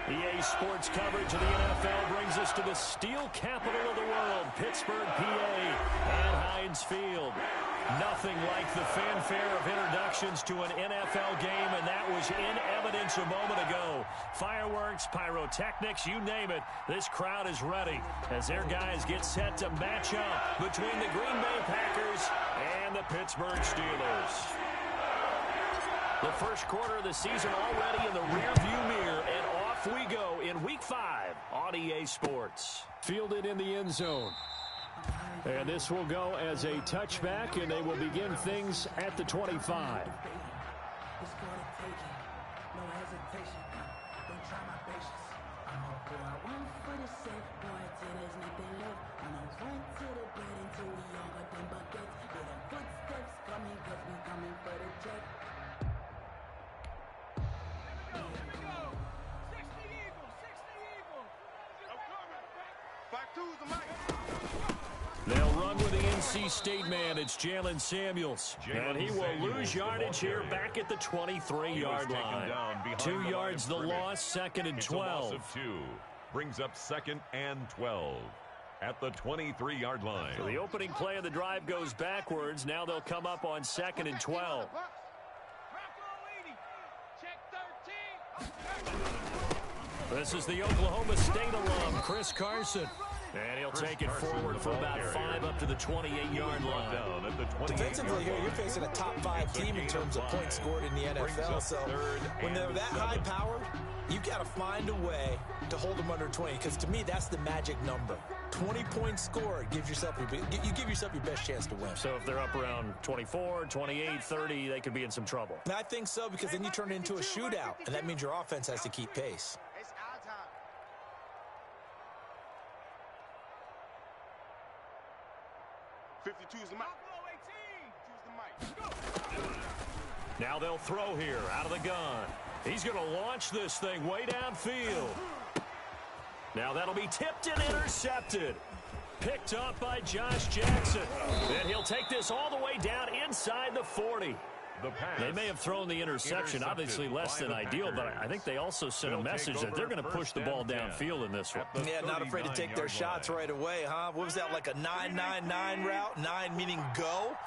EA Sports coverage of the NFL brings us to the steel capital of the world, Pittsburgh, PA, and Heinz Field. Nothing like the fanfare of introductions to an NFL game, and that was in evidence a moment ago. Fireworks, pyrotechnics, you name it, this crowd is ready as their guys get set to match up between the Green Bay Packers and the Pittsburgh Steelers. The first quarter of the season already in the rearview mirror, and off we go in Week 5 on EA Sports. Fielded in the end zone. And this will go as a touchback, and they will begin things at the 25. They'll run with the NC State man. It's Jalen Samuels. And he will lose yardage here back at the 23-yard line. 2 yards the loss, second and 12. Loss of 2. Brings up second and 12 at the 23-yard line. So the opening play of the drive goes backwards. Now they'll come up on second and 12. This is the Oklahoma State alum, Chris Carson. And he'll take it forward for about 5 up to the 28-yard line. Defensively here, you're facing a top 5 team in terms of points scored in the NFL. So when they're that high powered, you've got to find a way to hold them under 20. Because to me, that's the magic number. 20 points scored gives yourself you give yourself your best chance to win. So if they're up around 24, 28, 30, they could be in some trouble. And I think so, because then you turn it into a shootout, and that means your offense has to keep pace. 52 is the mic. Now they'll throw here out of the gun. He's going to launch this thing way downfield. Now that'll be tipped and intercepted. Picked up by Josh Jackson. And he'll take this all the way down inside the 40. They may have thrown the interception, obviously less than ideal, but I think they also sent a message that they're going to push the ball downfield in this one. Yeah, not afraid to take their shots right away, huh? What was that, like a 9-9-9 route? 9 meaning go?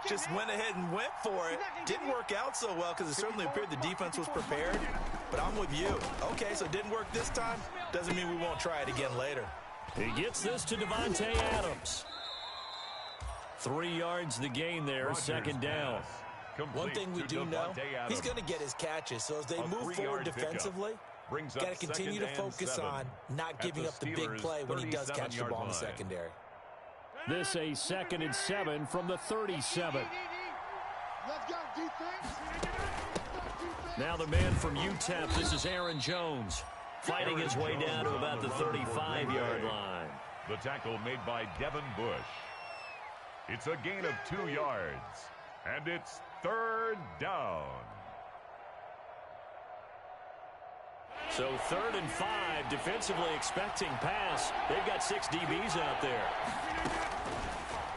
Just went ahead and went for it. Didn't work out so well because it certainly appeared the defense was prepared. But I'm with you. Okay, so it didn't work this time. Doesn't mean we won't try it again later. He gets this to Devontae Adams. 3 yards the gain there, second down. One thing we do know, he's going to get his catches. So as they move forward defensively, got to continue to focus on not giving up the big play when he does catch the ball in the secondary. This a second and 7 from the 37. Now the man from UTEP, this is Aaron Jones, fighting his way down to about the 35-yard line. The tackle made by Devin Bush. It's a gain of 2 yards, and it's third down. So 3rd and 5, defensively expecting pass. They've got 6 DBs out there.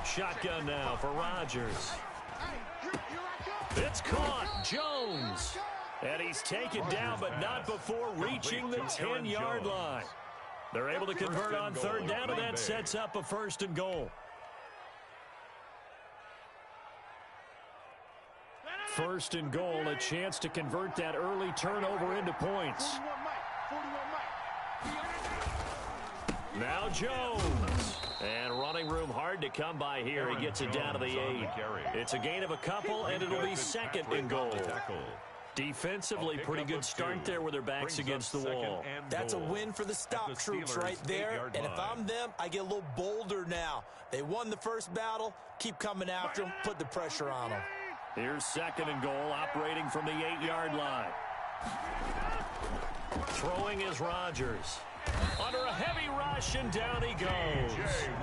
Shotgun now for Rodgers. It's caught. Jones. And he's taken down, but not before reaching the 10-yard line. They're able to convert on 3rd down, and that sets up a 1st and goal. 1st and goal, a chance to convert that early turnover into points. Now Jones. And running room hard to come by here. He gets it down to the 8. It's a gain of a couple, and it'll be 2nd and goal. Defensively, pretty good start there with their backs against the wall. That's a win for the stop troops right there. And if I'm them, I get a little bolder now. They won the first battle. Keep coming after them. Put the pressure on them. Here's 2nd and goal, operating from the 8-yard line. Throwing is Rodgers. Under a heavy rush, and down he goes.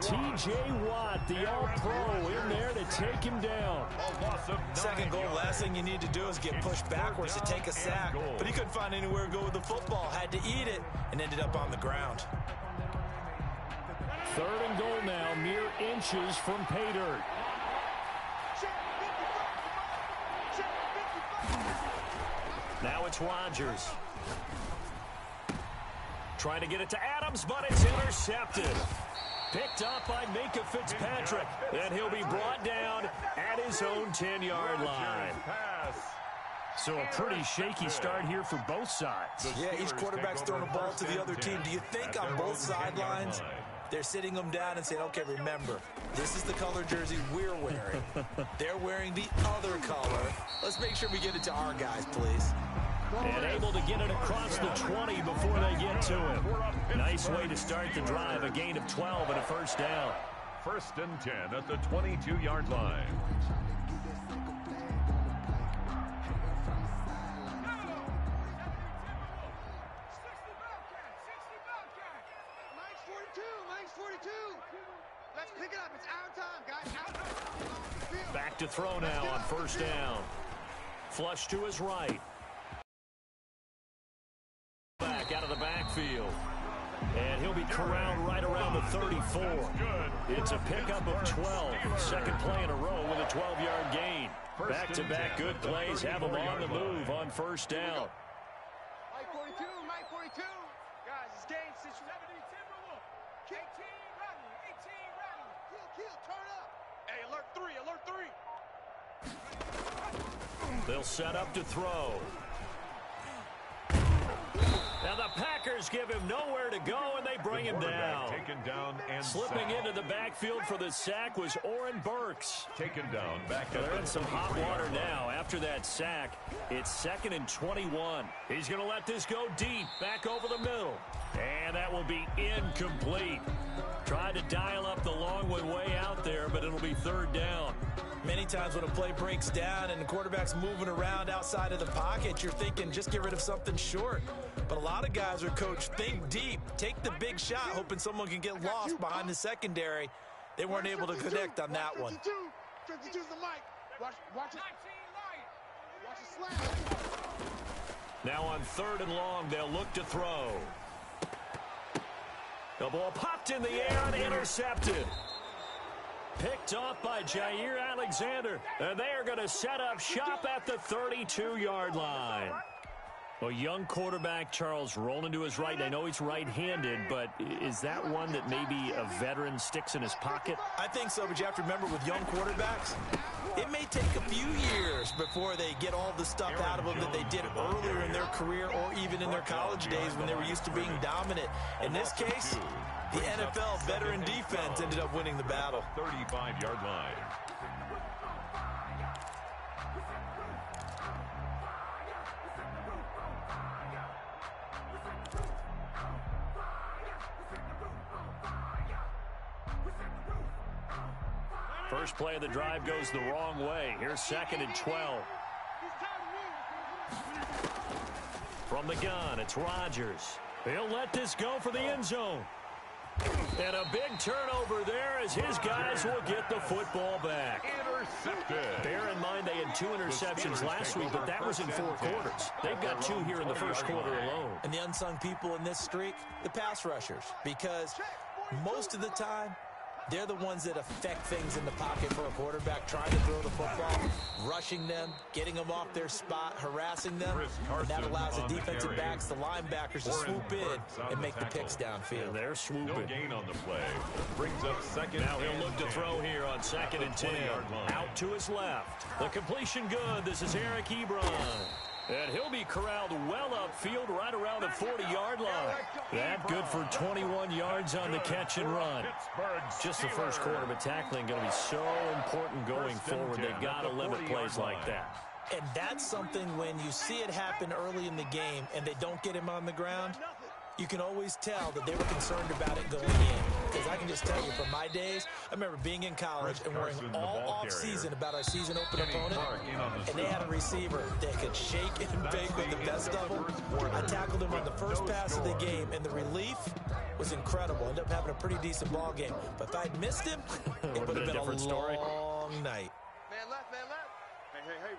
T.J. Watt, the all-pro, in there to take him down. 2nd goal, last thing you need to do is get pushed backwards to take a sack. But he couldn't find anywhere to go with the football. Had to eat it, and ended up on the ground. 3rd and goal now, mere inches from pay dirt. Now it's Rodgers. Trying to get it to Adams, but it's intercepted. Picked up by Minka Fitzpatrick, and he'll be brought down at his own 10-yard line. So a pretty shaky start here for both sides. Yeah, each quarterback's throwing a ball to the other team. Do you think on both sidelines they're sitting them down and saying, okay, remember, this is the color jersey we're wearing. They're wearing the other color. Let's make sure we get it to our guys, please. And able to get it across the 20 before they get to him. Nice way to start the drive. A gain of 12 and a first down. 1st and 10 at the 22-yard line. Let's pick it up. It's our time, guys. Our time. Back to throw now on first down. Flush to his right. Back out of the backfield. And he'll be corralled right around the 34. It's a pickup of 12. Second play in a row with a 12-yard gain. Back-to-back good plays have him on the move on first down. Mike 42, Mike 42. Guys, it's game situation. 18 ready, 18 ready. Kill, turn up. Hey, alert 3. They'll set up to throw. Now the Packers give him nowhere to go, and they bring him down. Taken down and Slipping sacked. into the backfield for the sack was Oren Burks. Taken down back They're in at some hot water now. After that sack, it's 2nd and 21. He's going to let this go deep, back over the middle. And that will be incomplete. Tried to dial up the long one way out there, but it'll be 3rd down. Many times when a play breaks down and the quarterback's moving around outside of the pocket, you're thinking just get rid of something short. But a lot of guys are coached, think deep, take the big shot, hoping someone can get lost behind the secondary. They weren't able to connect on that one. 52's the mic. Watch it. Watch it slam. Now on 3rd and long, they'll look to throw. The ball popped in the air and intercepted. Picked off by Jair Alexander. And they are going to set up shop at the 32-yard line. A young quarterback, Charles, rolling to his right. I know he's right-handed, but is that one that maybe a veteran sticks in his pocket? I think so, but you have to remember with young quarterbacks, it may take a few years before they get all the stuff out of them that they did earlier in their career or even in their college days when they were used to being dominant. In this case, the NFL veteran defense ended up winning the battle. 35-yard line. First play of the drive goes the wrong way. Here's 2nd and 12. From the gun, it's Rodgers. He'll let this go for the end zone. And a big turnover there as his guys will get the football back. Intercepted. Bear in mind they had 2 interceptions last week, but that was in 4 quarters. They've got 2 here in the first quarter alone. And the unsung people in this streak, the pass rushers, because most of the time, they're the ones that affect things in the pocket for a quarterback, trying to throw the football, rushing them, getting them off their spot, harassing them. And that allows the defensive backs, the linebackers to swoop in and make the picks downfield. And they're swooping. No gain on the play. Brings up 2nd. Now he'll look to throw here on 2nd and 10. Out to his left. The completion good. This is Eric Ebron. And he'll be corralled well upfield right around the 40-yard line. That good for 21 yards on the catch and run. Just the first quarter, but tackling going to be so important going forward. They've got to limit plays like that. And that's something when you see it happen early in the game and they don't get him on the ground, you can always tell that they were concerned about it going in. Because I can just tell you, from my days, I remember being in college and worrying all off-season about our season-open opponent, and they had a receiver that could shake and bake with the best of them. I tackled him on the first pass of the game, and the relief was incredible. Ended up having a pretty decent ball game. But if I'd missed him, it would have been a long night. Man left. Hey.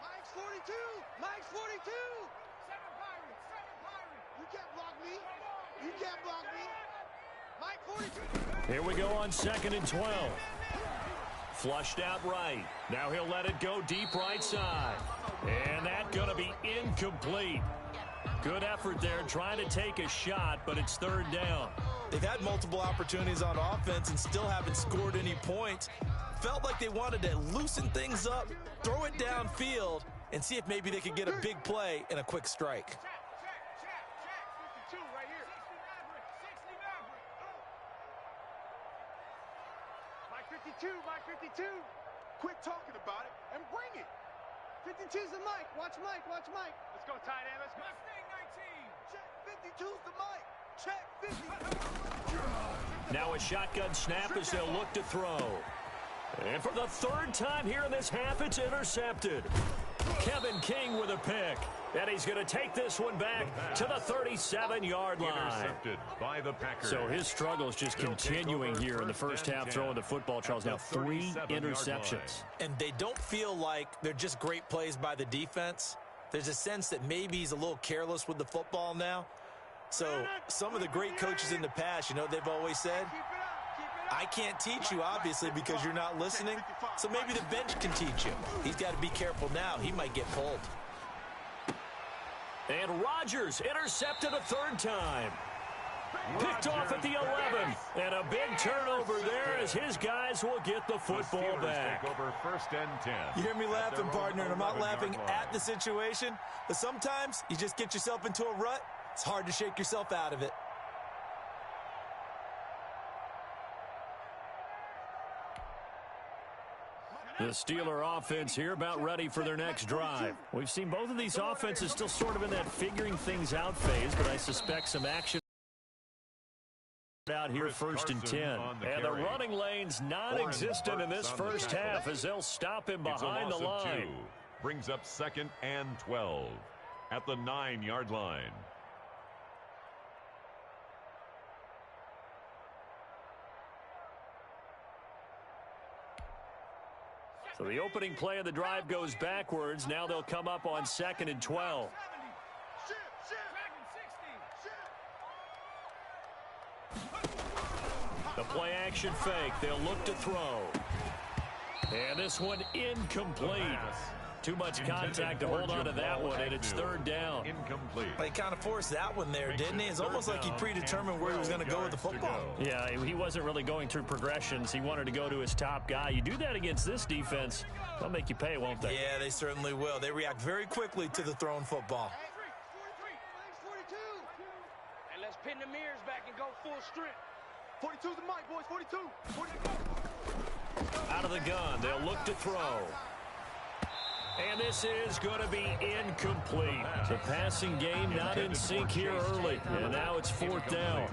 Mike's 42. Mike's 42. You can't block me. Mike 42. Here we go on 2nd and 12. Flushed out right. Now he'll let it go deep right side. And that's going to be incomplete. Good effort there trying to take a shot, but it's third down. They've had multiple opportunities on offense and still haven't scored any points. Felt like they wanted to loosen things up, throw it downfield, and see if maybe they could get a big play and a quick strike. Mike 52. Quit talking about it and bring it. 52's the Mike. Watch Mike. Watch Mike. Let's go, tight end. Let's go. Mustang 19. Check 52's the Mike. Check 50. Now a shotgun snap as they'll look to throw. And for the third time here in this half, it's intercepted. Kevin King with a pick. And he's going to take this one back to the 37-yard line. Intercepted by the Packers. So his struggles just continuing here in the first half throwing the football, Charles. Now 3 interceptions. And they don't feel like they're just great plays by the defense. There's a sense that maybe he's a little careless with the football now. So some of the great coaches in the past, you know, they've always said, I can't teach you, obviously, because you're not listening. So maybe the bench can teach you. He's got to be careful now. He might get pulled. And Rodgers intercepted a third time. Picked off at the 11. And a big turnover there as his guys will get the football back. Take over first and 10. You hear me laughing, partner, and I'm not laughing at the situation. But sometimes you just get yourself into a rut. It's hard to shake yourself out of it. The Steeler offense here about ready for their next drive. We've seen both of these offenses still sort of in that figuring things out phase, but I suspect some action out here first and 10. And the running lane's non-existent in this first half as they'll stop him behind the line. Brings up second and 12 at the 9-yard line. So the opening play of the drive goes backwards. Now they'll come up on second and 12. The play action fake. They'll look to throw. And this one incomplete. Too much contact to hold on to that one, and it's third down. Incomplete. He kind of forced that one there, didn't he? It's almost like he predetermined where he was going to go with the football. Yeah, he wasn't really going through progressions. He wanted to go to his top guy. You do that against this defense, they'll make you pay, won't they? Yeah, they certainly will. They react very quickly to the thrown football. 42. And let's pin the mirrors back and go full strength. 42's the Mike, boys. 42. 42. Out of the gun, they'll look to throw. And this is going to be incomplete. The passing game not in sync here early. And now it's fourth down.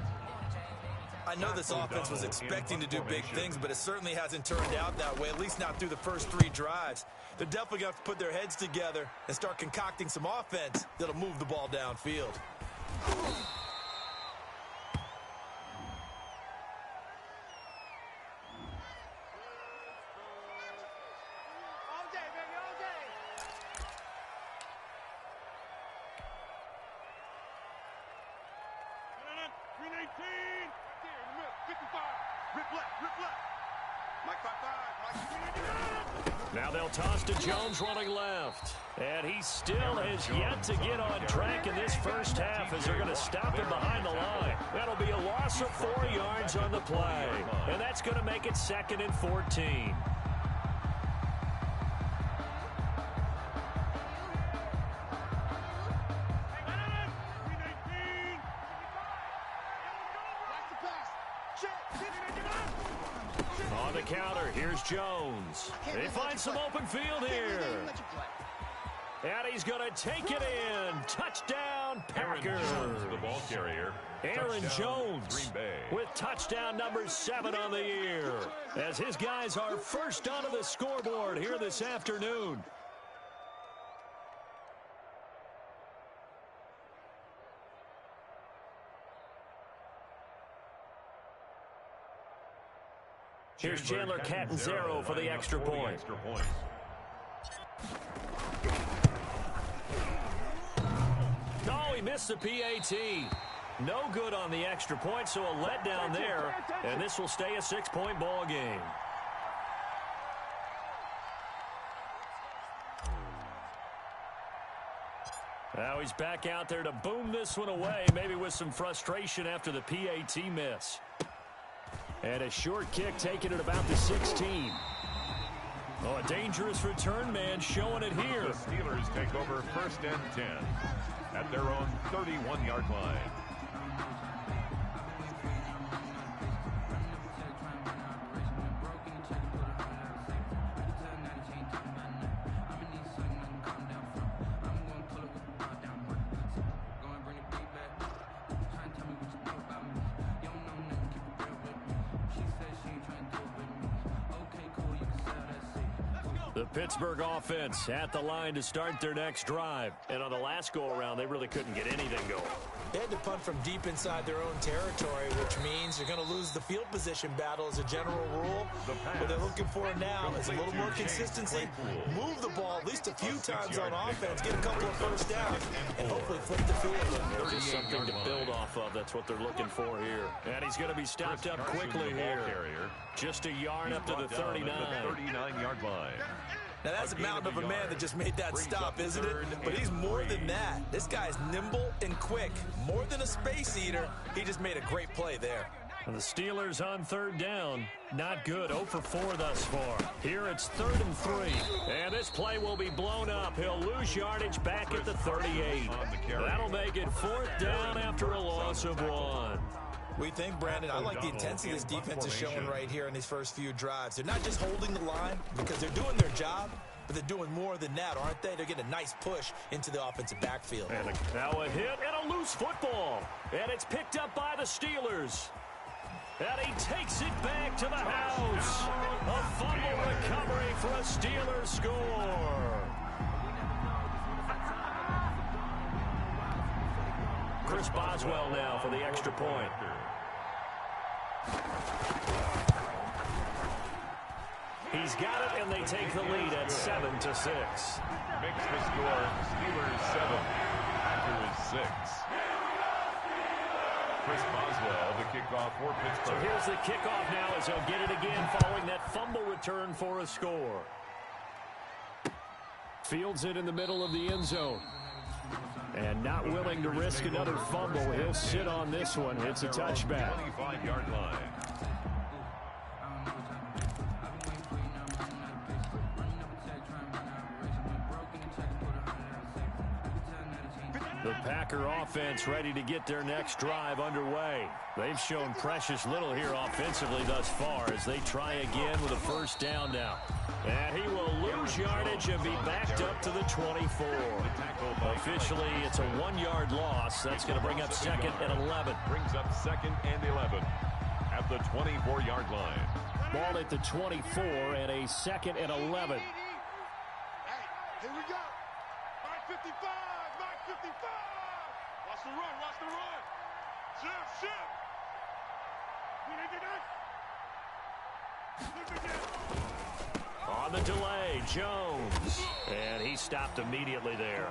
I know this offense was expecting to do big things, but it certainly hasn't turned out that way, at least not through the first 3 drives. They're definitely going to have to put their heads together and start concocting some offense that'll move the ball downfield. Now they'll toss to Jones running left. And he still has yet to get on track in this first half as they're going to stop him behind the line. That'll be a loss of 4 yards on the play. And that's going to make it second and 14. On the counter, here's Jones. They find some open field here. And he's going to take it in. Touchdown, Packers. Aaron Jones, the ball carrier. Aaron Touchdown, Jones Green Bay. with touchdown number 7 on the year. As his guys are first onto the scoreboard here this afternoon. Here's Chandler Catanzaro for the extra point. Oh, he missed the PAT. No good on the extra point, so a letdown there. And this will stay a 6-point ball game. Now he's back out there to boom this one away, maybe with some frustration after the PAT miss. And a short kick taken at about the 16. Oh, a dangerous return man showing it here. The Steelers take over 1st and 10 at their own 31-yard line. The Pittsburgh offense at the line to start their next drive. And on the last go-around, they really couldn't get anything going. They had to punt from deep inside their own territory, which means you're going to lose the field position battle as a general rule. What they're looking for now is a little more consistency. Move the ball at least a few times on offense, get a couple of first downs, and hopefully flip the field. Just something to build off of. That's what they're looking for here. And he's going to be stopped up quickly here. Just a yard up to the 39. 39-yard line. Now, that's a mountain of a man that just made that stop, isn't it? But he's more than that. This guy's nimble and quick. More than a space eater, he just made a great play there. And the Steelers on 3rd down. Not good. 0 for 4 thus far. Here it's 3rd and 3. And this play will be blown up. He'll lose yardage back at the 38. That'll make it 4th down after a loss of 1. We think, Brandon, I like the intensity this defense is showing right here in these first few drives. They're not just holding the line because they're doing their job, but they're doing more than that, aren't they? They're getting a nice push into the offensive backfield. And now a hit and a loose football. And it's picked up by the Steelers. And he takes it back to the house. A fumble recovery for a Steelers score. Chris Boswell now for the extra point. He's got it, and they take the lead at 7-6. Makes the score Steelers 7, Packers 6. Chris Boswell, the kickoff for Pittsburgh. So here's the kickoff now as he'll get it again following that fumble return for a score. Fields it in the middle of the end zone. And not willing to risk another fumble. He'll sit on this one. It's a touchback. 25-yard line. The Packer offense ready to get their next drive underway. They've shown precious little here offensively thus far as they try again with a first down now. And he will lose yardage and be backed up to the 24. Officially, it's a 1-yard loss. That's going to bring up 2nd and 11. Brings up 2nd and 11 at the 24-yard line. Ball at the 24 and a 2nd and 11. Hey, here we go. 9:55, 9:55. Watch the run, watch the run. Shift. On the delay, Jones. And he stopped immediately there.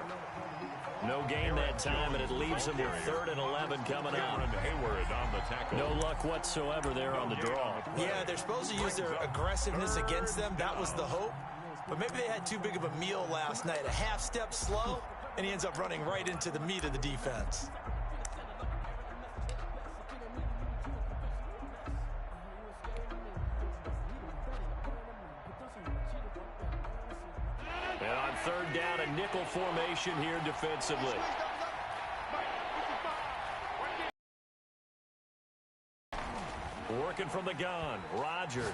No gain that time, and it leaves him with 3rd and 11 coming up. Hayward on the tackle. No luck whatsoever there on the draw. Yeah, they're supposed to use their aggressiveness against them. That was the hope. But maybe they had too big of a meal last night. A half step slow, and he ends up running right into the meat of the defense. And on 3rd down, a nickel formation here defensively. Working from the gun, Rodgers.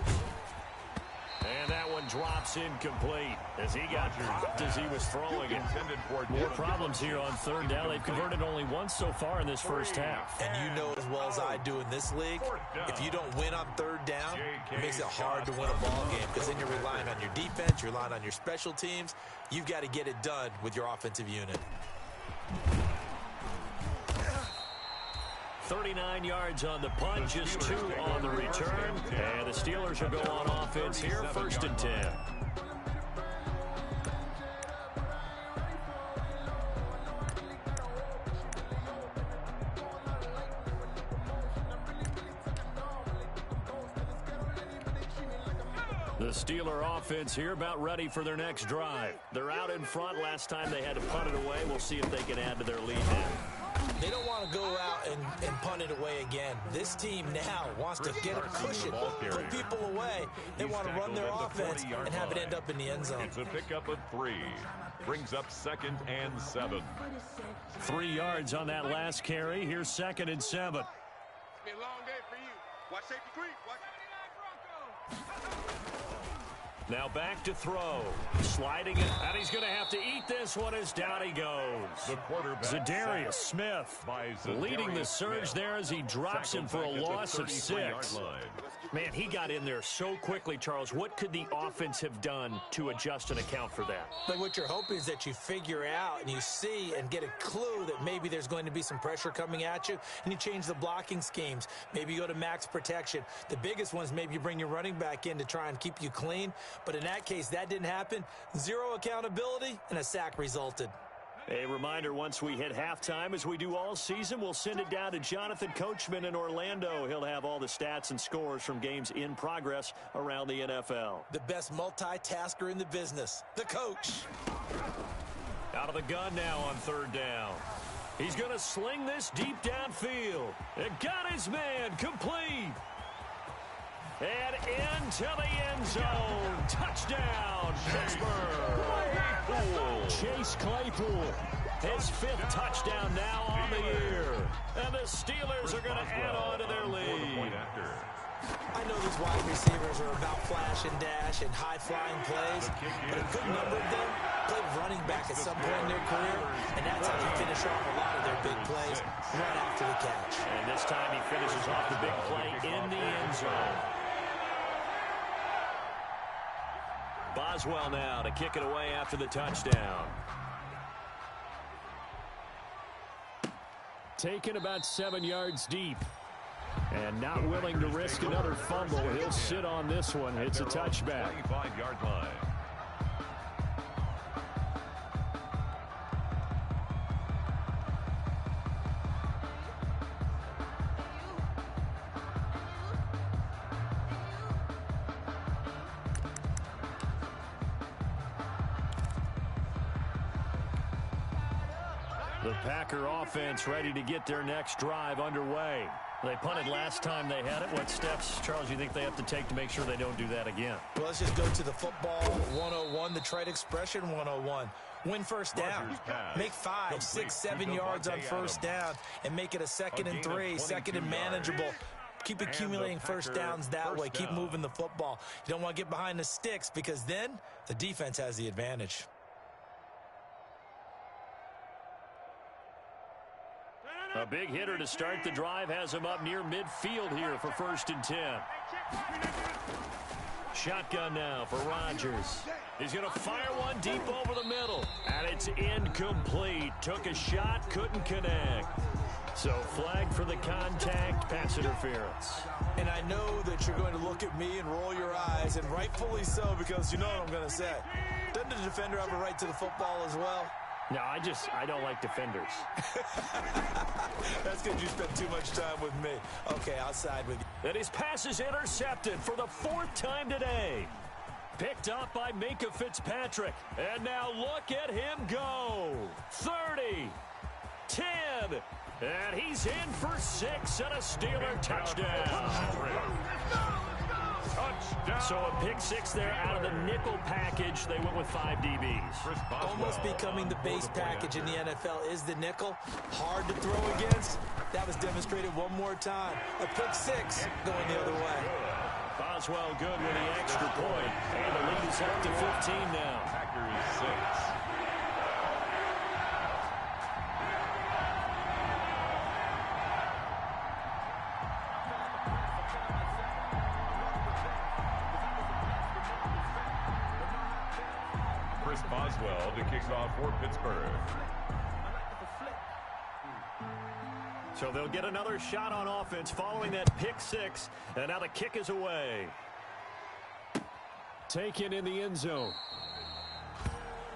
And that one drops incomplete as he got popped as he was throwing it. More problems here on 3rd down. They've converted only once so far in this first half. And you know as well as I do in this league, if you don't win on 3rd down, it makes it hard to win a ball game because then you're relying on your defense, you're relying on your special teams. You've got to get it done with your offensive unit. 39 yards on the punt, just 2 on the return. And the Steelers will go on offense here, 1st and 10. The Steeler offense here about ready for their next drive. They're out in front. Last time they had to punt it away. We'll see if they can add to their lead now. They don't want to go out and punt it away again. This team now wants to get a cushion, put people away. They want to run their offense and have it end up in the end zone. It's a pickup of 3. Brings up 2nd and 7. 3 yards on that last carry. Here's 2nd and 7. It's been a long day for you. Watch safety creep. Watch. Now back to throw. Sliding it, and he's going to have to eat this one as down he goes. The quarterback, Zadarius Smith leading the surge there as he drops him for a loss of 6. Man, he got in there so quickly, Charles. What could the offense have done to adjust and account for that? But what you're hoping is that you figure out and you see and get a clue that maybe there's going to be some pressure coming at you, and you change the blocking schemes. Maybe you go to max protection. The biggest one is maybe you bring your running back in to try and keep you clean. But in that case, that didn't happen. 0 accountability, and a sack resulted. A reminder, once we hit halftime, as we do all season, we'll send it down to Jonathan Coachman in Orlando. He'll have all the stats and scores from games in progress around the NFL. The best multitasker in the business, the coach. Out of the gun now on 3rd down. He's going to sling this deep downfield. It got his man complete. And into the end zone. Touchdown, Pittsburgh. Chase Claypool, his 5th touchdown now on the year. And the Steelers are going to add on to their lead. I know these wide receivers are about flash and dash and high-flying plays, but a good number of them played running back at some point in their career, and that's how they finish off a lot of their big plays right after the catch. And this time he finishes off the big play in the end zone. Boswell now to kick it away after the touchdown. Taken about 7 yards deep. And not willing to risk another fumble. He'll sit on this one. It's a touchback. 25-yard line. The Packer offense ready to get their next drive underway. They punted last time they had it. What steps, Charles, you think they have to take to make sure they don't do that again? Well, let's just go to the football 101, the trite expression 101. Win first down. Make 5, 6, 7 yards on first down and make it a 2nd and 3, 2nd and manageable. Keep accumulating first downs that way. Keep moving the football. You don't want to get behind the sticks because then the defense has the advantage. A big hitter to start the drive has him up near midfield here for 1st and 10. Shotgun now for Rodgers. He's going to fire one deep over the middle. And it's incomplete. Took a shot, couldn't connect. So flag for the contact, pass interference. And I know that you're going to look at me and roll your eyes, and rightfully so, because you know what I'm going to say. Doesn't the defender have a right to the football as well? No, I don't like defenders. That's because you spent too much time with me. Okay, I'll side with you. And his pass is intercepted for the 4th time today. Picked up by Minka Fitzpatrick. And now look at him go. 30, 10, and he's in for 6 and a Steeler touchdown. So a pick 6 there out of the nickel package. They went with 5 DBs. Almost becoming the base package in the NFL is the nickel. Hard to throw against. That was demonstrated one more time. A pick 6 going the other way. Boswell good with the extra point. And the lead is up to 15 now. Packers 6. Boswell to kick off for Pittsburgh. So they'll get another shot on offense following that pick 6. And now the kick is away. Taken in the end zone.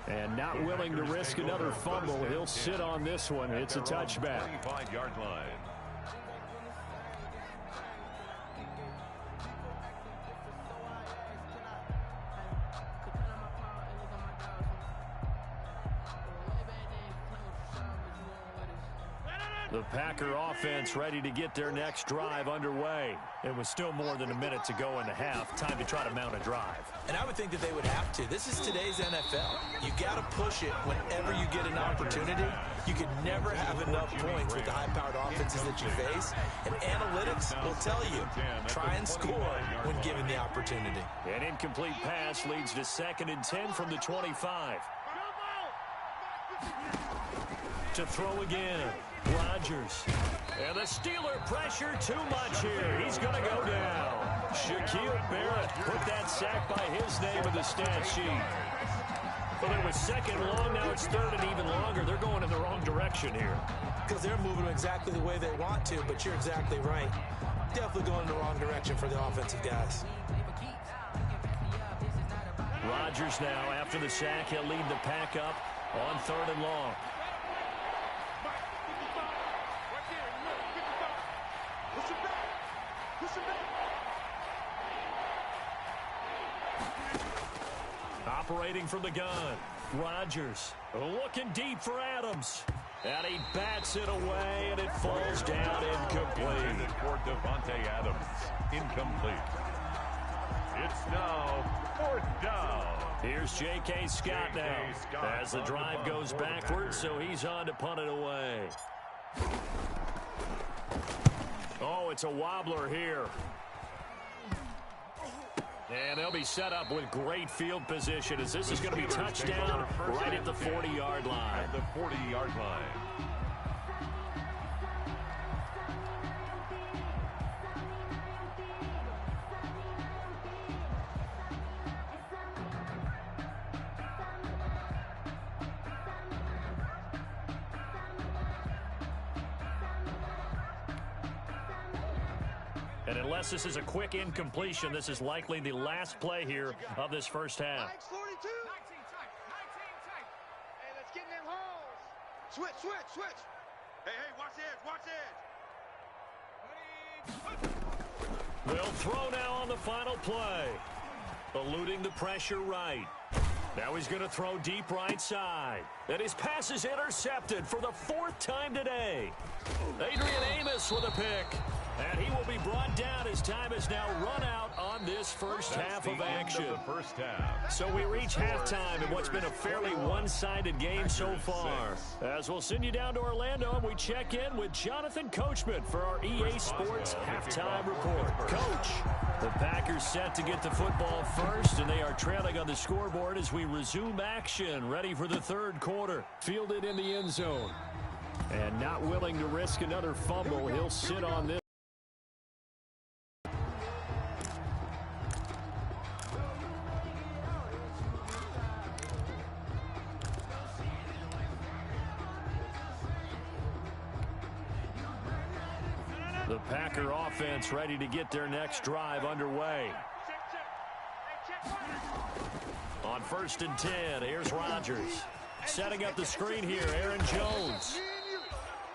And not willing to risk another fumble. He'll sit on this one. It's a touchback. 25-yard line. The Packer offense ready to get their next drive underway. It was still more than a minute to go in the half. Time to try to mount a drive. And I would think that they would have to. This is today's NFL. You got to push it whenever you get an opportunity. You can never have enough points with the high-powered offenses that you face. And analytics will tell you, try and score when given the opportunity. An incomplete pass leads to 2nd and 10 from the 25. To throw again. Rodgers. And the Steeler pressure too much here. He's going to go down. Shaquille Barrett put that sack by his name in the stat sheet. Well, it was 2nd long. Now it's 3rd and even longer. They're going in the wrong direction here. Because they're moving exactly the way they want to, but you're exactly right. Definitely going in the wrong direction for the offensive guys. Rodgers now, after the sack, he'll lead the pack up on 3rd and long. Operating from the gun. Rodgers looking deep for Adams. And he bats it away, and it falls down incomplete. For Devontae Adams. Incomplete. It's now 4th down. Here's J.K. Scott now as the drive goes backwards, so he's on to punt it away. Oh, it's a wobbler here. And they'll be set up with great field position as this is going to be touchdown right at the 40-yard line. At the 40-yard line. And unless this is a quick incompletion, this is likely the last play here of this first half. 42. 19 tight. Hey, let's get in them holes. Switch. Hey, watch the edge. They'll throw now on the final play. Eluding the pressure right. Now he's going to throw deep right side. And his pass is intercepted for the 4th time today. Adrian Amos with a pick. And he will be brought down as time is now run out on this first half of action. So we reach halftime in what's been a fairly one-sided game so far. As we'll send you down to Orlando and we check in with Jonathan Coachman for our EA Sports Halftime Report. Coach, the Packers set to get the football first, and they are trailing on the scoreboard as we resume action, ready for the 3rd quarter. Fielded in the end zone. And not willing to risk another fumble, he'll sit on this. The Packer offense ready to get their next drive underway. On 1st and 10, here's Rodgers. Setting up the screen here, Aaron Jones.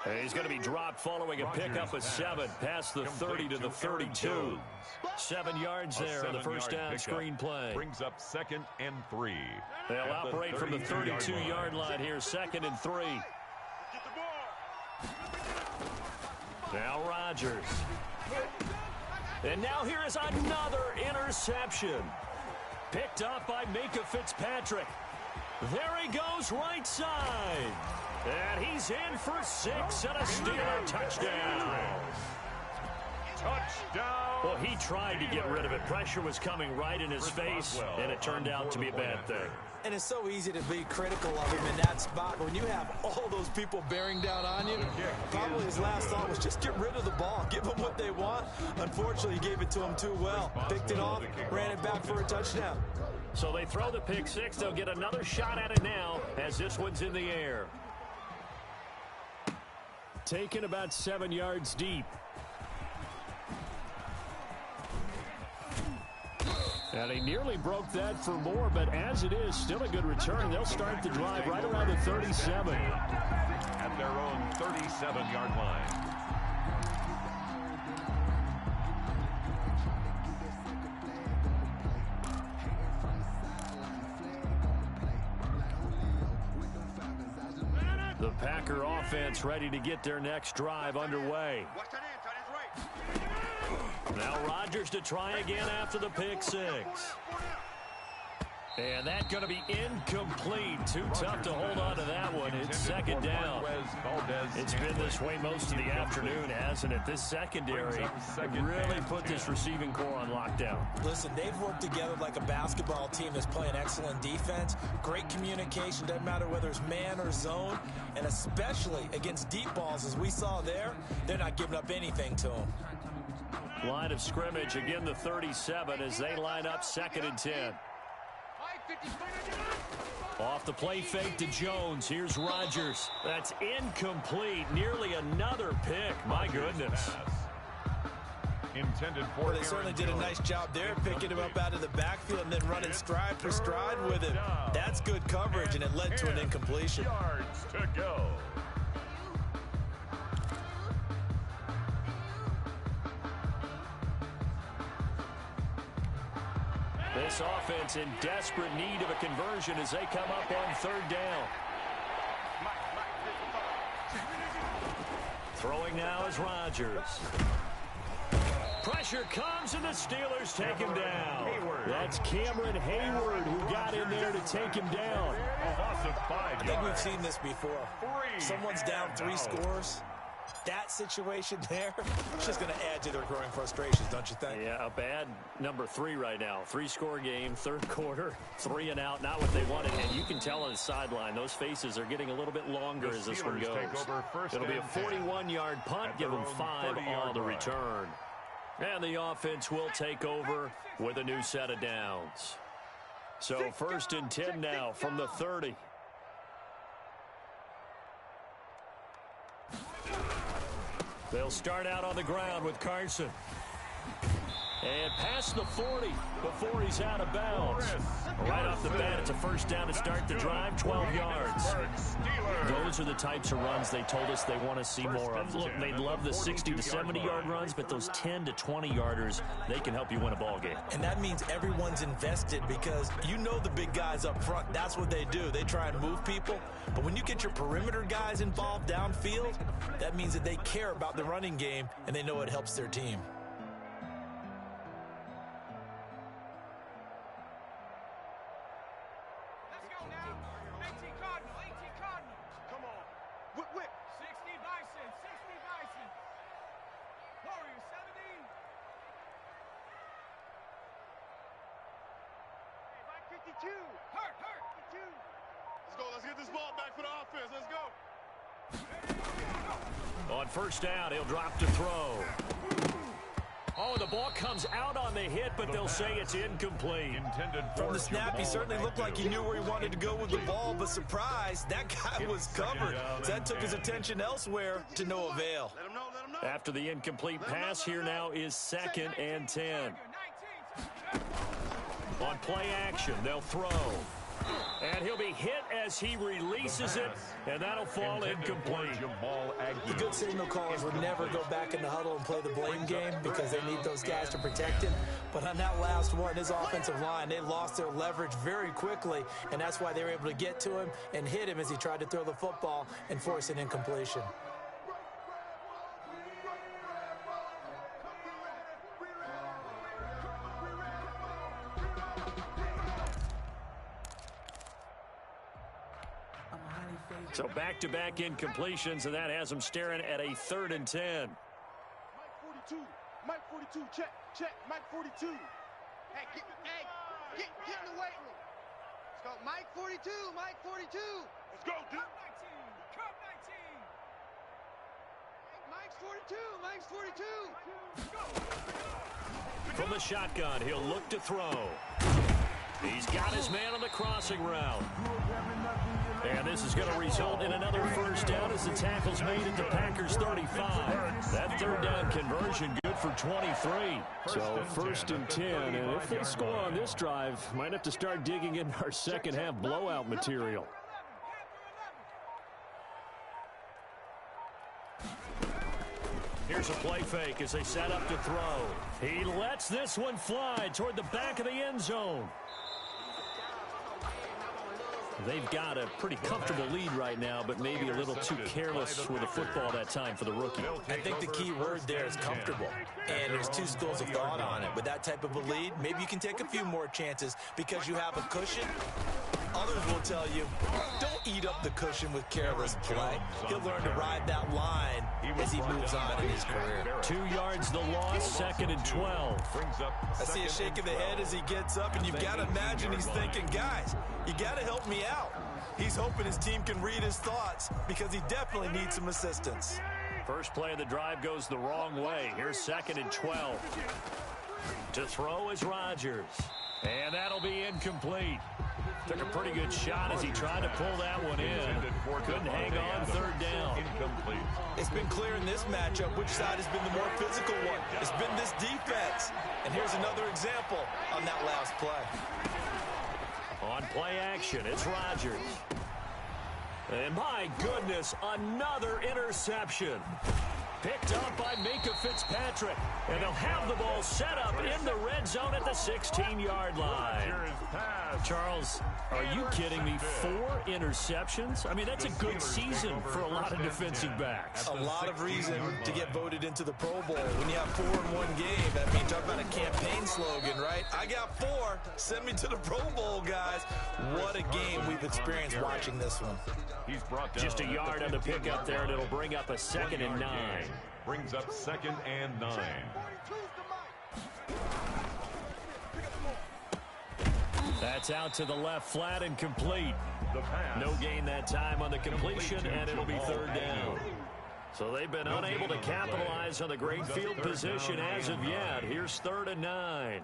And he's going to be dropped following a pickup of 7 past the 30 to the 32. 7 yards there on the first down screen play. Brings up 2nd and 3. They'll operate from the 32-yard line here, 2nd and 3. Now Rodgers. And now here is another interception. Picked up by Minka Fitzpatrick. There he goes right side. And he's in for 6 and a Steeler touchdown. Touchdown. Well, he tried to get rid of it. Pressure was coming right in his face, and it turned out to be a bad thing. And it's so easy to be critical of him in that spot. When you have all those people bearing down on you, probably his last thought was just get rid of the ball. Give them what they want. Unfortunately, he gave it to them too well. Picked it off, ran it back for a touchdown. So they throw the pick 6. They'll get another shot at it now as this one's in the air. Taken about 7 yards deep. And he nearly broke that for more, but as it is, still a good return. They'll start the drive right around the 37. At their own 37-yard line. The Packer offense ready to get their next drive underway. Watch that end, tight end's right. Now Rodgers to try again after the pick six. And that's going to be incomplete. Too tough to hold on to that one. It's second down. It's been this way most of the afternoon, hasn't it? This secondary really put this receiving core on lockdown. Listen, they've worked together like a basketball team that's playing excellent defense. Great communication. Doesn't matter whether it's man or zone. And especially against deep balls, as we saw there, they're not giving up anything to them. Line of scrimmage, again the 37 as they line up 2nd and 10. Off the play fake to Jones. Here's Rodgers. That's incomplete. Nearly another pick. My goodness. Intended for well, they certainly did a nice job there, picking him up out of the backfield and then running stride for stride with him. That's good coverage, and it led to an incompletion. Yards to go. This offense in desperate need of a conversion as they come up on 3rd down. Throwing now is Rodgers. Pressure comes and the Steelers take him down. That's Cameron Hayward who got in there to take him down. I think we've seen this before. Someone's down 3 scores. That situation there, it's just going to add to their growing frustrations, don't you think? Yeah, a bad number 3 right now. 3-score game, 3rd quarter, 3 and out, not what they wanted. And you can tell on the sideline, those faces are getting a little bit longer as this one goes. It'll be a 41-yard punt, give them 5 on the return. And the offense will take over with a new set of downs. So 1st and 10 now from the 30. They'll start out on the ground with Carson. And past the 40 before he's out of bounds. Right off the bat, it's a 1st down to start the drive, 12 yards. Those are the types of runs they told us they want to see more of. Look, they love the 60 to 70-yard runs, but those 10 to 20-yarders, they can help you win a ball game. And that means everyone's invested because you know the big guys up front, that's what they do. They try and move people. But when you get your perimeter guys involved downfield, that means that they care about the running game and they know it helps their team. Let's get this ball back for the offense. Let's go. On 1st down, he'll drop to throw. Oh, the ball comes out on the hit, but they'll say it's incomplete. From the snap, he certainly looked like he knew where he wanted to go with the ball, but surprise, that guy was covered. So that took his attention elsewhere to no avail. Let him know. After the incomplete pass, here now is 2nd and 10. On play action, they'll throw. And he'll be hit as he releases it, and that'll fall incomplete. The good signal callers would never go back in the huddle and play the blame game because they need those guys to protect him. But on that last one, his offensive line, they lost their leverage very quickly, and that's why they were able to get to him and hit him as he tried to throw the football and force an incompletion. So back-to-back incompletions, and that has them staring at a 3rd and 10. Mike 42, check, Mike 42. Hey, get in the weight room. Let's go, Mike 42. Let's go, dude. Come 19. Mike's 42. From the shotgun, he'll look to throw. He's got his man on the crossing route. And this is going to result in another 1st down as the tackle's made at the Packers 35. That 3rd down conversion good for 23. So 1st and 10, and if they score on this drive, might have to start digging in our second half blowout material. Here's a play fake as they set up to throw. He lets this one fly toward the back of the end zone. They've got a pretty comfortable lead right now, but maybe a little too careless with the football that time for the rookie. I think the key word there is comfortable, and there's two schools of thought on it. With that type of a lead, maybe you can take a few more chances because you have a cushion. Others will tell you, don't eat up the cushion with careless play. He'll learn to ride that line as he moves on in his career. 2 yards the loss, 2nd and 12. I see a shake of the head as he gets up, and you've got to imagine he's thinking, guys, you got to help me out. He's hoping his team can read his thoughts because he definitely needs some assistance. First play of the drive goes the wrong way. Here's 2nd and 12. To throw is Rodgers. And that'll be incomplete. Took a pretty good shot as he tried to pull that one in. Couldn't hang on 3rd down. It's been clear in this matchup which side has been the more physical one. It's been this defense. And here's another example on that last play. On play action, it's Rodgers. And my goodness, another interception. Picked up by Minkah Fitzpatrick. And they'll have the ball set up in the red zone at the 16-yard line. Charles, are you kidding me? 4 interceptions? I mean, that's a good season for a lot of defensive backs. A lot of reason to get voted into the Pro Bowl. When you have 4 in one game, I mean, talk about a campaign slogan, right? I got 4. Send me to the Pro Bowl, guys. What a game we've experienced watching this one. He's brought down Just a yard on the pickup there, and it'll bring up a 2nd and 9. Brings up 2nd and 9. That's out to the left, flat and complete. No gain that time on the completion, and it'll be 3rd down. So they've been unable to capitalize on the great field position as of yet. Here's 3rd and 9.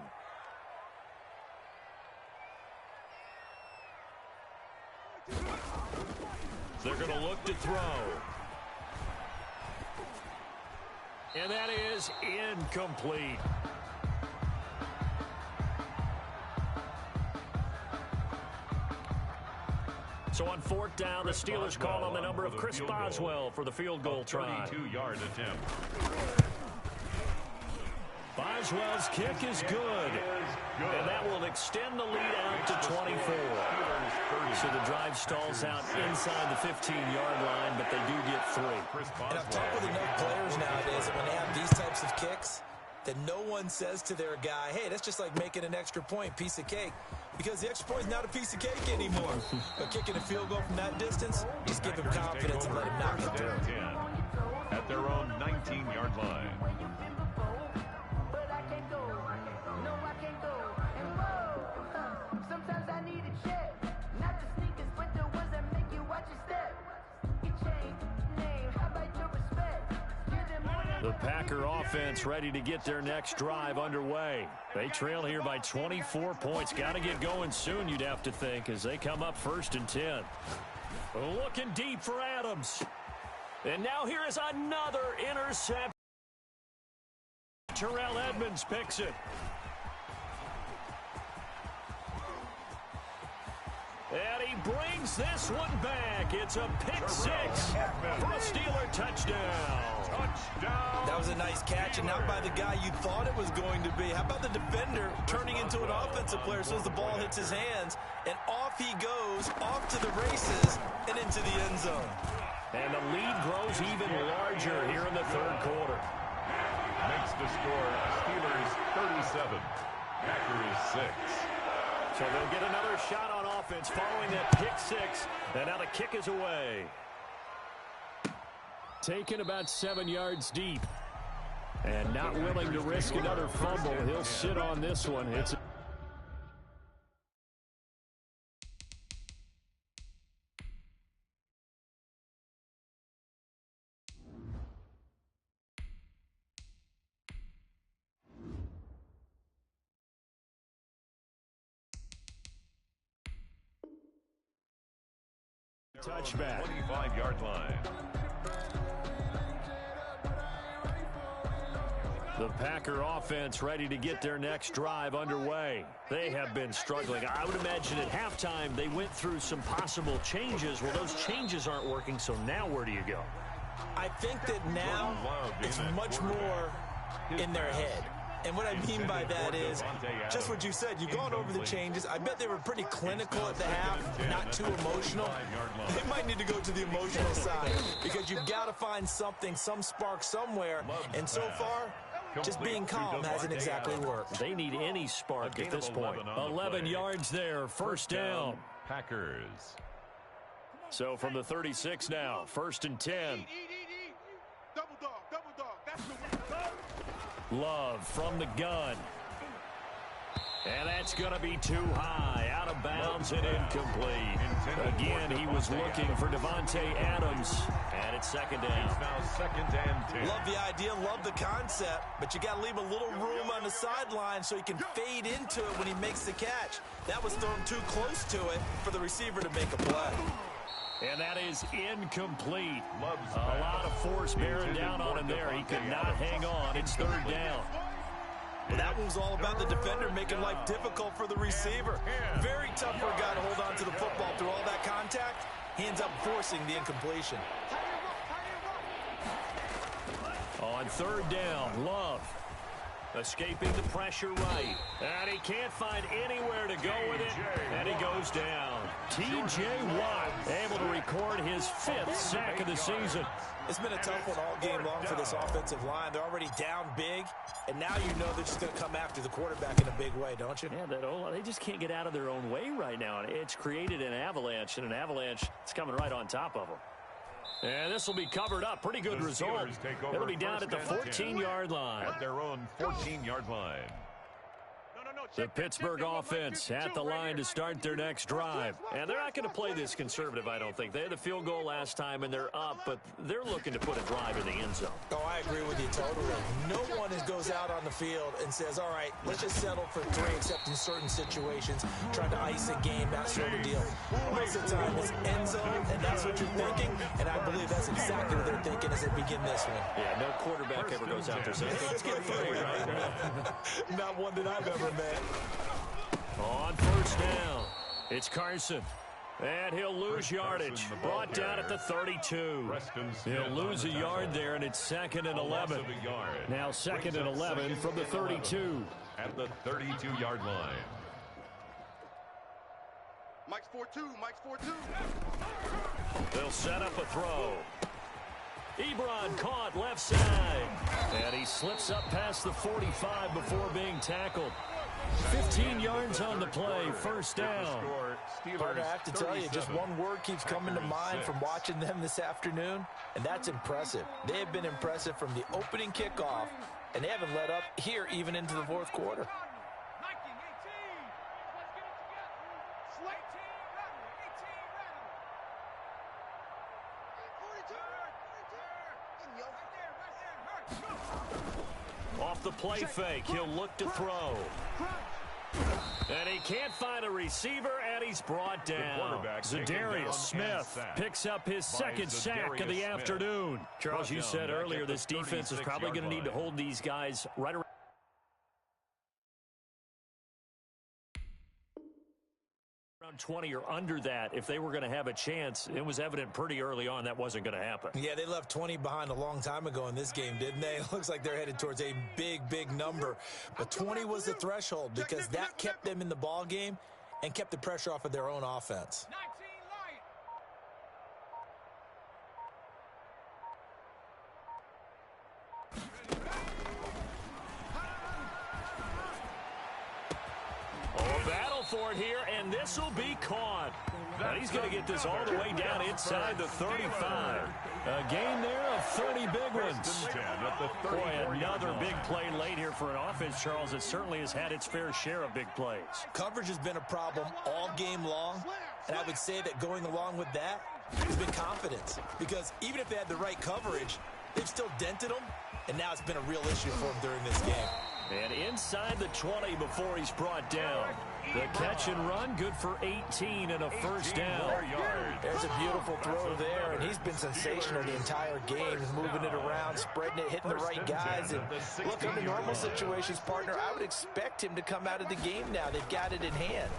They're going to look to throw. And that is incomplete. So on 4th down, the Steelers call on the number of Chris Boswell for the field goal try. 32-yard attempt. Boswell's kick is good. And that will extend the lead out to 24. So the drive stalls out inside the 15-yard line, but they do get 3. And I've talked with enough players nowadays that when they have these types of kicks, that no one says to their guy, hey, that's just like making an extra point, piece of cake. Because the extra point is not a piece of cake anymore. But kicking a field goal from that distance, just give him confidence and let him knock it through. At their own 19-yard line. The Packer offense ready to get their next drive underway. They trail here by 24 points. Got to get going soon, you'd have to think, as they come up 1st and 10. Looking deep for Adams. And now here is another interception. Terrell Edmonds picks it. And he brings this one back. It's a pick 6 for a Steeler touchdown. That was a nice catch, and not by the guy you thought it was going to be. How about the defender turning into an offensive player so as the ball hits his hands, and off he goes, off to the races, and into the end zone. And the lead grows even larger here in the 3rd quarter. Makes the score Steelers 37, Packers 6. So they'll get another shot on offense following that pick 6, and now the kick is away. Taken about 7 yards deep. And not willing to risk another fumble. He'll sit on this one. It's touchback. 25-yard line. The Packer offense ready to get their next drive underway. They have been struggling. I would imagine at halftime they went through some possible changes. Well, those changes aren't working, so now where do you go? I think that now it's much more in their head. And what I mean by that is just what you said. You've gone over the changes. I bet they were pretty clinical at the half, not too emotional. They might need to go to the emotional side because you've got to find something, some spark somewhere. And so far, just being calm hasn't exactly worked. They need any spark at this point. 11 yards there, first down. Packers. So from the 36 now, first and 10. Double dog. That's the one. Love from the gun. And that's going to be too high, out of bounds and incomplete. Again, he was looking for Devontae Adams, and it's second down. Now second and 10. Love the idea, love the concept, but you got to leave a little room on the sideline so he can fade into it when he makes the catch. That was thrown too close to it for the receiver to make a play. And that is incomplete. A lot of force bearing down on him there. He could not hang on. It's third down. Well, that one was all about the defender making life difficult for the receiver. Very tough for a guy to hold on to the football through all that contact. He ends up forcing the incompletion. On third down, Love escaping the pressure right. And he can't find anywhere to go with it. And he goes down. T.J. Watt able to record his 5th sack of the season. It's been a tough one all game long for this offensive line. They're already down big, and now you know they're just going to come after the quarterback in a big way, don't you? Yeah, they just can't get out of their own way right now. It's created an avalanche, and an avalanche is coming right on top of them. And this will be covered up. Pretty good result. It'll be down at the 14-yard line. At their own 14-yard line. The Pittsburgh offense at the line to start their next drive. And they're not going to play this conservative, I don't think. They had the field goal last time, and they're up, but they're looking to put a drive in the end zone. Oh, I agree with you totally. No one goes out on the field and says, all right, let's just settle for 3, except in certain situations, trying to ice a game, that sort of deal. Most of the time, it's end zone, and that's what you're thinking, and I believe that's exactly what they're thinking as they begin this one. Yeah, no quarterback ever goes out there saying, hey, let's get free right now. Not one that I've ever met. On first down, it's Carson. And he'll lose yardage. Brought down at the 32. He'll lose a yard there, and it's second and 11. Now second and 11 from the 32. At the 32-yard line. Mike's 4-2. They'll set up a throw. Ebron caught left side. And he slips up past the 45 before being tackled. 15 yards on the play, first down. Partner, I have to tell you, just one word keeps coming to mind from watching them this afternoon, and that's impressive. They have been impressive from the opening kickoff, and they haven't let up here even into the fourth quarter. Off the play fake, he'll look to throw. And he can't find a receiver, and he's brought down. Zadarius Smith picks up his second sack of the afternoon. Charles, you said earlier this defense is probably going to need to hold these guys right around 20 or under that if they were going to have a chance. It was evident pretty early on that wasn't going to happen. Yeah, they left 20 behind a long time ago in this game, didn't they? It looks like they're headed towards a big number. But 20 was the threshold because that kept them in the ball game and kept the pressure off of their own offense. For it here, and this will be caught. And he's going to get this all the way down inside the 35. A gain there of 30 big ones. Boy, another big play late here for an offense, Charles, that certainly has had its fair share of big plays. Coverage has been a problem all game long, and I would say that going along with that has been confidence. Because even if they had the right coverage, they've still dented them, and now it's been a real issue for them during this game. And inside the 20 before he's brought down. The catch and run, good for 18 and a first down. There's a beautiful throw there, and he's been sensational the entire game, moving it around, spreading it, hitting the right guys. And look, under normal situations, partner, I would expect him to come out of the game now. They've got it in hand.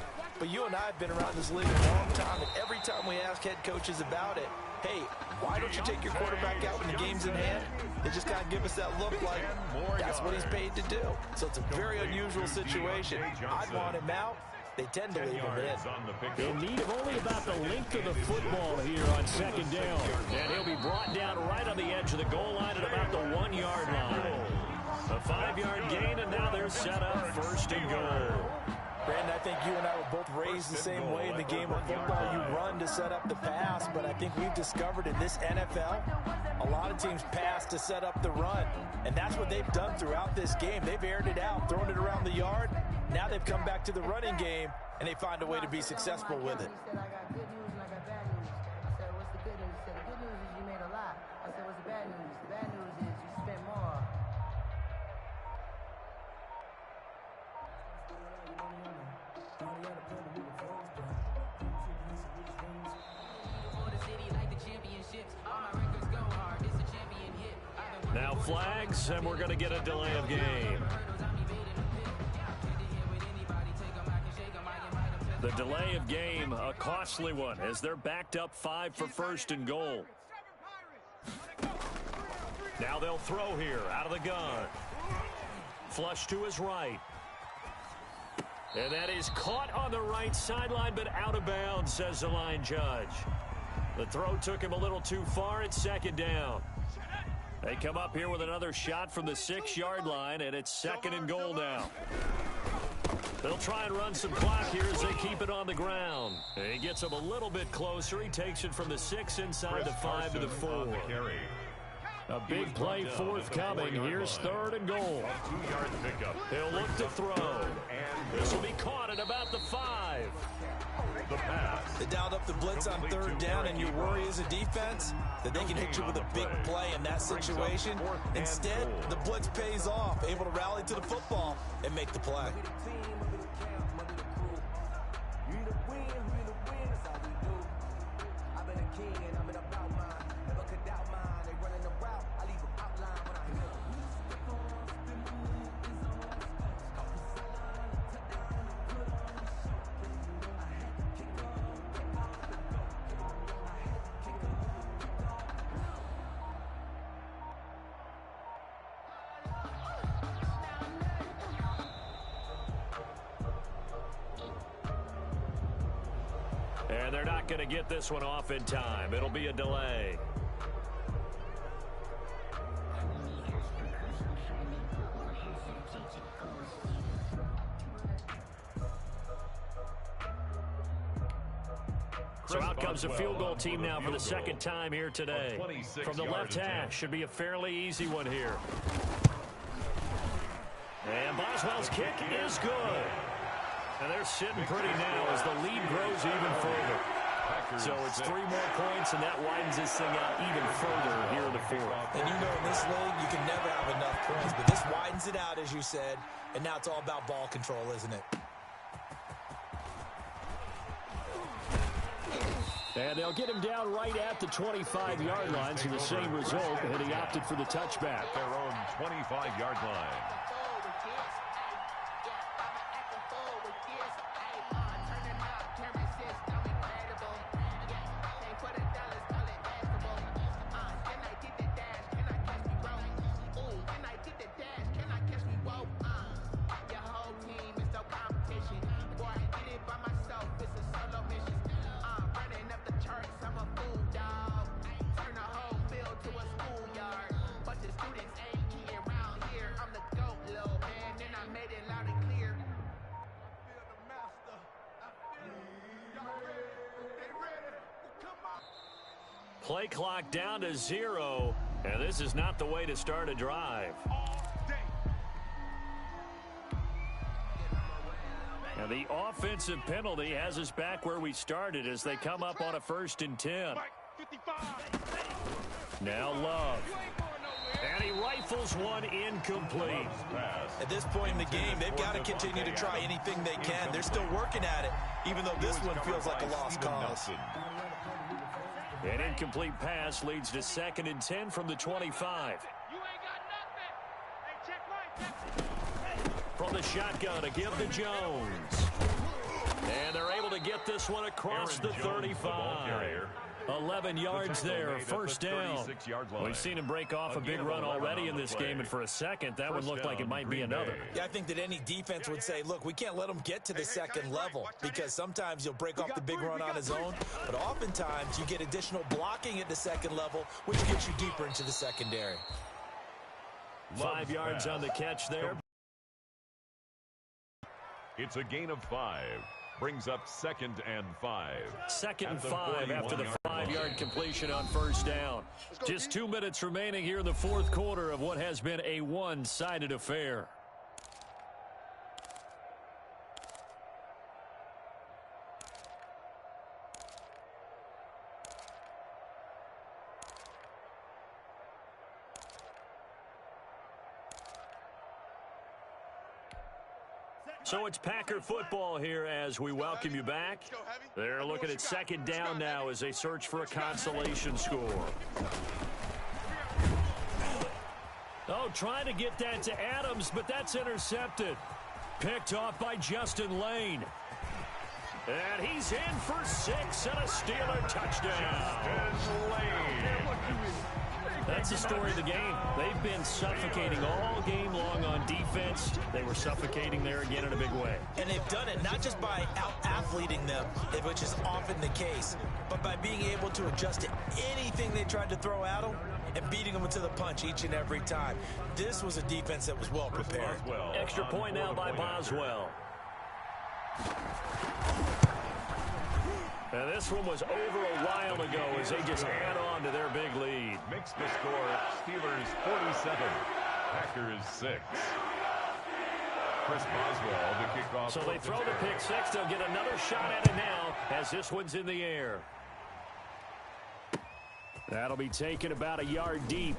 But you and I have been around this league a long time, and every time we ask head coaches about it, hey, why don't you take your quarterback out when the game's in hand? They just kind of give us that look like that's what he's paid to do. So it's a very unusual situation. I'd want him out. They tend to leave him in. In need of only about the length of the football here on second down. And he'll be brought down right on the edge of the goal line at about the 1-yard line. A 5-yard gain, and now they're set up first and goal. Brandon, I think you and I were both raised the same way in the game of football. You run to set up the pass, but I think we've discovered in this NFL, a lot of teams pass to set up the run. And that's what they've done throughout this game. They've aired it out, thrown it around the yard. Now they've come back to the running game, and they find a way to be successful with it. He said, I got good news and I got bad news. I said, what's the good news? He said, the good news is you made a lot. I said, what's the bad news? The bad news is you spent more. Now flags, and we're going to get a delay of game. The delay of game, a costly one, as they're backed up 5 for first and goal. Now they'll throw here out of the gun. Flush to his right. And that is caught on the right sideline, but out of bounds, says the line judge. The throw took him a little too far at second down. They come up here with another shot from the 6-yard line, and it's second and goal now. They'll try and run some clock here as they keep it on the ground. He gets him a little bit closer. He takes it from the 6 inside the 5 to the 4. A big play forthcoming. Here's third and goal. 2-yard pickup. He'll look to throw. This will be caught at about the 5. The pass. They dialed up the blitz on third down, and your worry as a defense that they can hit you with a big play in that situation. Instead, the blitz pays off, able to rally to the football and make the play. And they're not going to get this one off in time. It'll be a delay. So out comes the field goal team now for the second time here today. From the left hash, should be a fairly easy one here. And Boswell's kick is good. And they're sitting pretty now as the lead grows even further. So it's 3 more points, and that widens this thing out even further here in the 4th. And you know in this league, you can never have enough points, but this widens it out, as you said, and now it's all about ball control, isn't it? And they'll get him down right at the 25-yard line, so the same result, and he opted for the touchback. Their own 25-yard line. Play clock down to 0, and this is not the way to start a drive. And the offensive penalty has us back where we started as they come up on a 1st and 10. Now Love. And he rifles one incomplete. At this point in the game, they've got to continue to try anything they can. They're still working at it, even though this one feels like a lost cause. An incomplete pass leads to 2nd and 10 from the 25. From the shotgun, a give to Jones. And they're able to get this one across the 35. 11 yards there, first down. We've seen him break off a big run already in this game, and for a second, that one looked like it might be another. Yeah, I think that any defense would say, look, we can't let him get to the second level, because sometimes he'll break off the big run on his own, but oftentimes you get additional blocking at the second level, which gets you deeper into the secondary. 5 yards on the catch there. It's a gain of 5. Brings up 2nd and 5. 2nd and 5 after the 5-yard completion on first down. Just 2 minutes remaining here in the fourth quarter of what has been a one-sided affair. So it's Packer football here as we welcome you back. They're looking at second down now as they search for a consolation score. Oh, trying to get that to Adams, but that's intercepted. Picked off by Justin Lane. And he's in for 6 and a Steeler touchdown. Justin Lane. That's the story of the game. They've been suffocating all game long on defense. They were suffocating there again in a big way. And they've done it not just by out-athleting them, which is often the case, but by being able to adjust to anything they tried to throw at them and beating them to the punch each and every time. This was a defense that was well prepared. Extra point now by Boswell. And this one was over a while ago as they just add on to their big lead. Makes the score Steelers 47, Packers 6. Chris Boswell to kick off. So they throw the pick six. They'll get another shot at it now as this one's in the air. That'll be taken about a yard deep.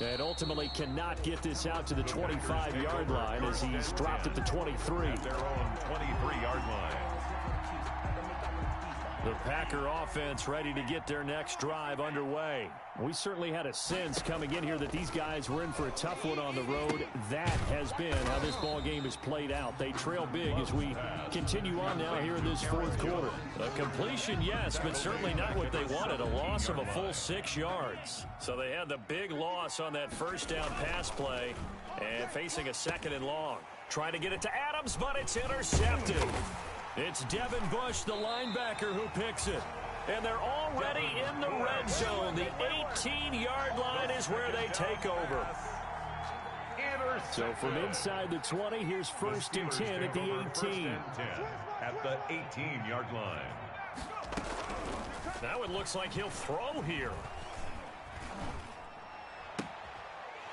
And ultimately cannot get this out to the 25-yard line as he's dropped at the 23. At their own 23-yard line. The Packer offense ready to get their next drive underway. We certainly had a sense coming in here that these guys were in for a tough one on the road. That has been how this ball game has played out. They trail big as we continue on now here in this fourth quarter. A completion, yes, but certainly not what they wanted. A loss of a full 6 yards. So they had the big loss on that first down pass play and facing a 2nd and long. Trying to get it to Adams, but it's intercepted. It's Devin Bush, the linebacker, who picks it. And they're already in the red zone. The 18-yard line is where they take over. So from inside the 20, here's 1st and 10 at the 18. At the 18-yard line. Now it looks like he'll throw here.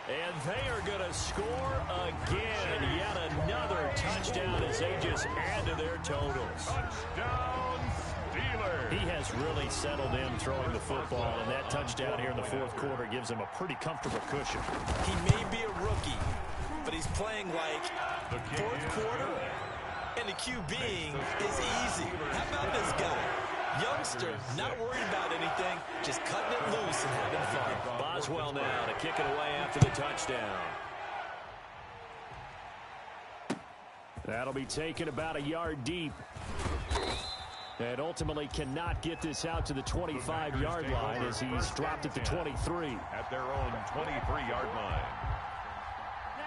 And they are going to score again. Yet another touchdown as they just add to their totals. Touchdown, Steelers. He has really settled in throwing the football, and that touchdown here in the fourth quarter gives him a pretty comfortable cushion. He may be a rookie, but he's playing like fourth quarter, and the QBing is easy. How about this guy? Youngster, not worried about anything, just cutting it loose and having fun. Boswell now to kick it away after the touchdown. That'll be taken about a yard deep. And ultimately cannot get this out to the 25-yard line as he's dropped at the 23. At their own 23-yard line.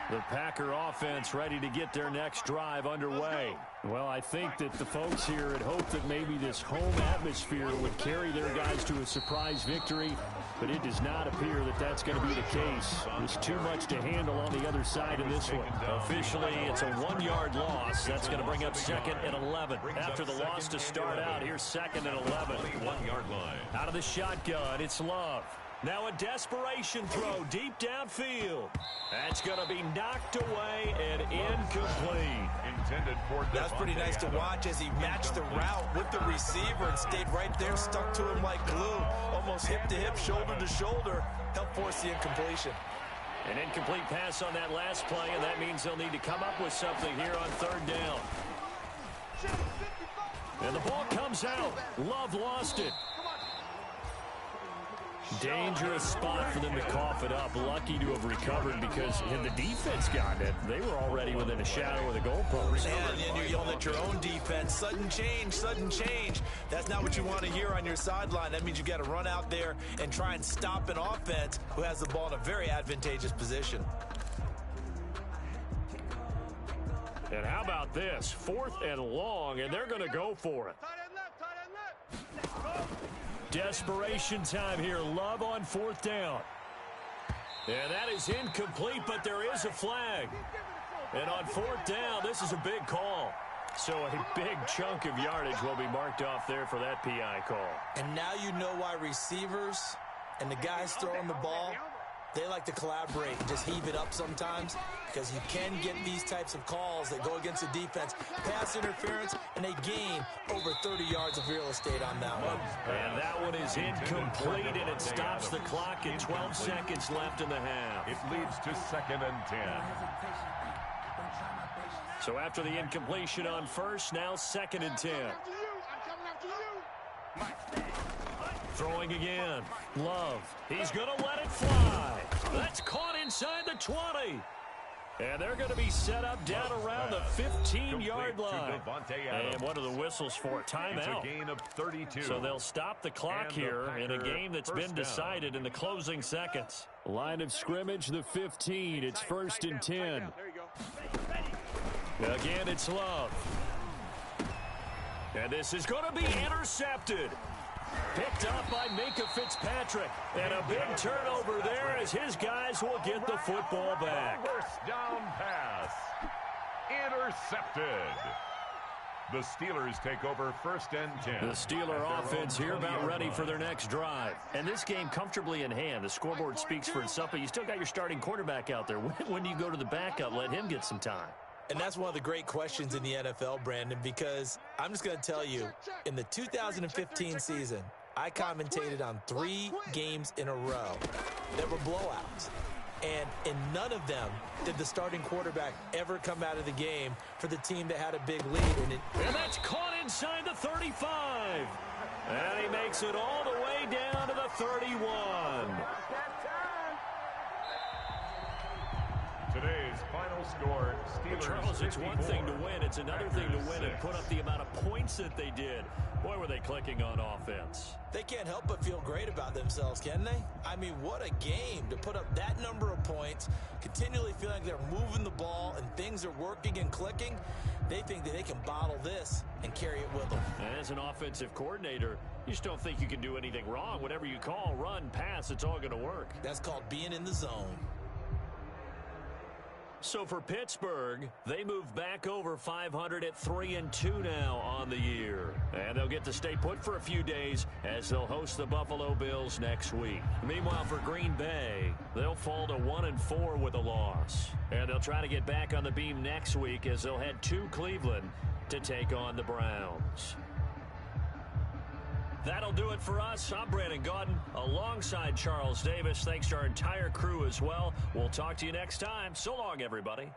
The Packer offense ready to get their next drive underway. Well, I think that the folks here had hoped that maybe this home atmosphere would carry their guys to a surprise victory, but it does not appear that that's going to be the case. There's too much to handle on the other side in this one. Officially, it's a 1-yard loss. That's going to bring up 2nd and 11. After the loss to start out, here's 2nd and 11. 1-yard line. Out of the shotgun, it's Love. Now a desperation throw deep downfield. That's going to be knocked away and incomplete. Intended for That's pretty nice to watch as he matched the route with the receiver and stayed right there, stuck to him like glue. Almost hip to hip, shoulder to shoulder. Helped force the incompletion. An incomplete pass on that last play, and that means they'll need to come up with something here on 3rd down. And the ball comes out. Love lost it. Dangerous spot for them to cough it up. Lucky to have recovered because had the defense gotten it, they were already within a shadow of the goalpost. And then you're yelling at your own defense. Sudden change, sudden change. That's not what you want to hear on your sideline. That means you got to run out there and try and stop an offense who has the ball in a very advantageous position. And how about this? 4th and long, and they're going to go for it. Tight end left, tight end left. Desperation time here. Love on 4th down. And that is incomplete, but there is a flag. And on 4th down, this is a big call. So a big chunk of yardage will be marked off there for that PI call. And now you know why receivers and the guys throwing the ball, they like to collaborate and just heave it up sometimes, because you can get these types of calls that go against the defense, pass interference, and they gain over 30 yards of real estate on that one. And that one is incomplete, and it stops the clock at 12 seconds left in the half. It leads to 2nd and 10. So after the incompletion on 1st, now 2nd and 10. Throwing again. Love. He's going to let it fly. That's caught inside the 20. And they're going to be set up down around the 15-yard line. And what are the whistles for? Timeout. It's a gain of 32. So they'll stop the clock here in a game that's been decided in the closing seconds. Line of scrimmage, the 15. It's 1st and 10. There you go. Again, it's Love. And this is going to be intercepted. Picked up by Minka Fitzpatrick. And a big turnover there as his guys will get the football back. First down pass. Intercepted. The Steelers take over 1st and 10. The Steeler offense here about ready for their next drive. And this game comfortably in hand. The scoreboard speaks for itself, but you still got your starting quarterback out there. When do you go to the backup? Let him get some time. And that's one of the great questions in the NFL, Brandon, because I'm just going to tell you, in the 2015 season, I commentated on 3 games in a row that were blowouts. And in none of them did the starting quarterback ever come out of the game for the team that had a big lead. And that's caught inside the 35. And he makes it all the way down to the 31. Today's final score, Steelers Charles, it's 54, one thing to win. It's another thing to win and 6. put up the amount of points that they did. Boy, were they clicking on offense. They can't help but feel great about themselves, can they? I mean, what a game to put up that number of points, continually feel like they're moving the ball and things are working and clicking. They think that they can bottle this and carry it with them. And as an offensive coordinator, you just don't think you can do anything wrong. Whatever you call, run, pass, it's all going to work. That's called being in the zone. So for Pittsburgh, they move back over 500 at 3-2 now on the year. And they'll get to stay put for a few days as they'll host the Buffalo Bills next week. Meanwhile, for Green Bay, they'll fall to 1-4 with a loss. And they'll try to get back on the beam next week as they'll head to Cleveland to take on the Browns. That'll do it for us. I'm Brandon Gaudin alongside Charles Davis. Thanks to our entire crew as well. We'll talk to you next time. So long, everybody.